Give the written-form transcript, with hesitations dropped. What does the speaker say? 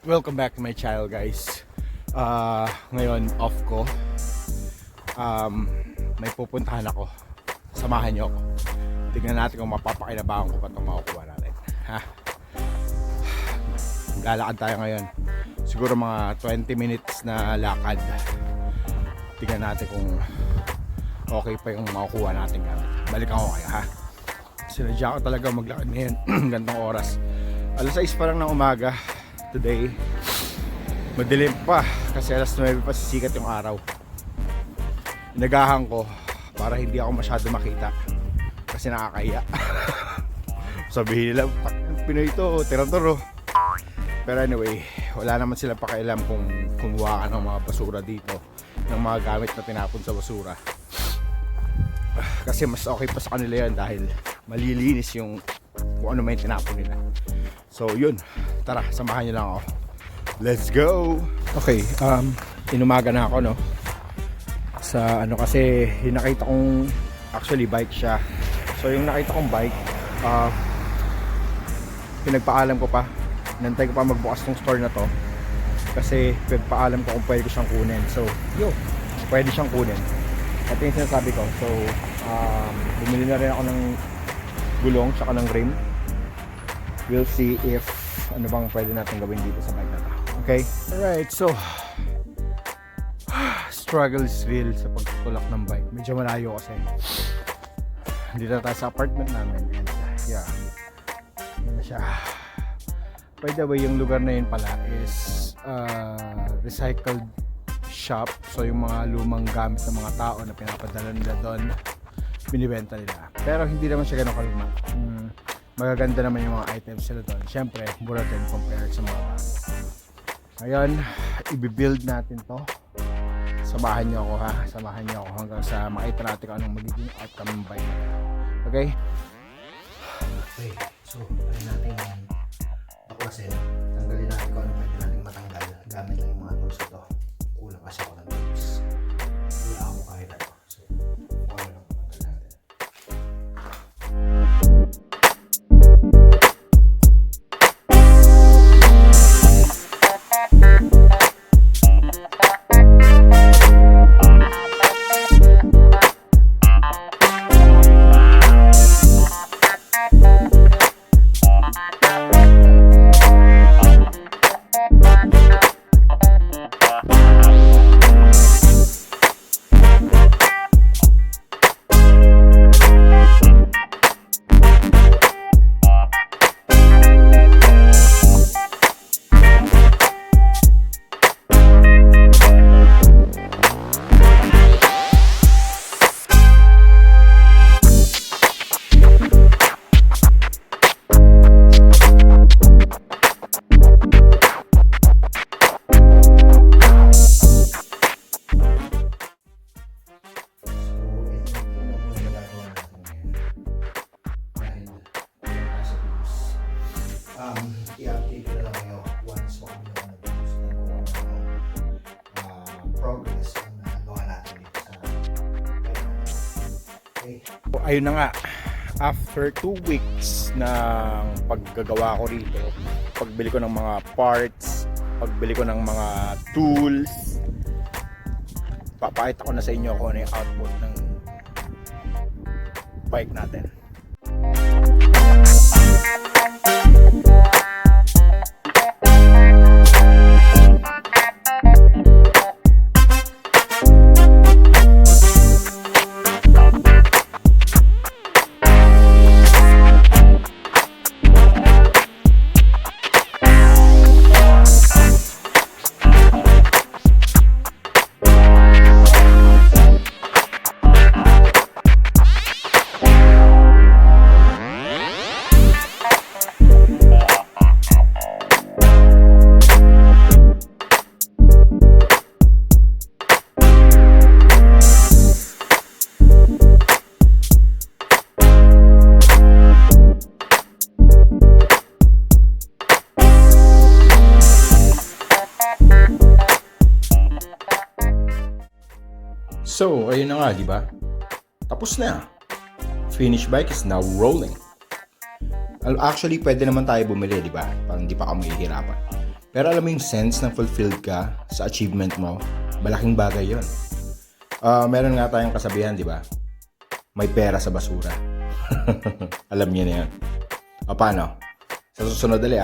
Welcome back to my channel, guys. Ngayon off ko. May pupuntahan ako. Samahan niyo ako. Tingnan natin kung mapapakinabangan ko pa itong makukuha natin. Ha? Lalakad tayo ngayon. Siguro mga 20 minutes na lakad. Tingnan natin kung okay pa yung makukuha natin gamit. Balikan ko kayo, ha? Sinadya ko talaga maglakad ngayon. Gantong oras. Alas 6 pa lang ng umaga. Today, madilim pa kasi alas 9 pa sisikat yung araw. Inagahan ko para hindi ako masyado makita kasi nakakahiya. Sabihin nila, Pinoy ito, tirador. Pero anyway, wala naman silang pakialam kung kumuha ka ng mga basura dito, ng mga gamit na tinapon sa basura. Kasi mas okay pa sa kanila yan dahil malilinis yung kung ano may tinapon nila. So yun, tara, samahan nyo lang ako. Let's go! Okay, inumaga na ako, no? Sa ano kasi, yung nakita kong, actually bike siya. So yung nakita kong bike, pinagpaalam ko pa. Nantay ko pa magbukas tong store na to. Kasi pinagpaalam ko kung pwede ko siyang kunin. So, pwede siyang kunin. Ito yung sinasabi ko. So, bumili na rin ako ng gulong, tsaka ng rim. We'll see if ano bang pwede natin gawin dito sa bike na to. Okay? Alright, so struggle is real sa pagtutulak ng bike. Medyo malayo kasi. Dito tayo sa apartment namin. And yeah, ano siya. By the way, yung lugar na yun pala is recycled shop. So yung mga lumang gamit ng mga tao na pinapadala nila doon, binibenta nila. Pero hindi naman siya ganun kaluma. Magaganda naman yung mga items sila doon. Siyempre, mura din compared sa mga bago. Ngayon, i-build natin to. Samahan nyo ako, ha. Samahan nyo ako hanggang sa makita natin kung anong magiging outcome ng bike. Okay? Okay, so try natin yan. Baklasin. Tanggalin natin kung anong pwede natin matanggal. Gamit lang yung mga tools ito. Kulang kasi ako ng tools. Wala ako kahit ano. So, ano lang matanggal natin. I-update ko na lang ngayon once makamit ako ng progress ang nagawa natin dito sa okay. So, ayun na nga, after 2 weeks ng paggagawa ko rito, pagbili ko ng mga parts, pagbili ko ng mga tools, papakita ko na sa inyo kung ano yung output ng bike natin. So, ayun na nga, di ba? Tapos na. Finished bike is now rolling. Actually, pwede naman tayo bumili, di ba? Parang hindi pa kami hihirapan. Pero alam mo yung sense ng fulfilled ka sa achievement mo, malaking bagay yon. Meron nga tayong kasabihan, di ba? May pera sa basura. Alam niyo na yan. O paano? Sa susunod dali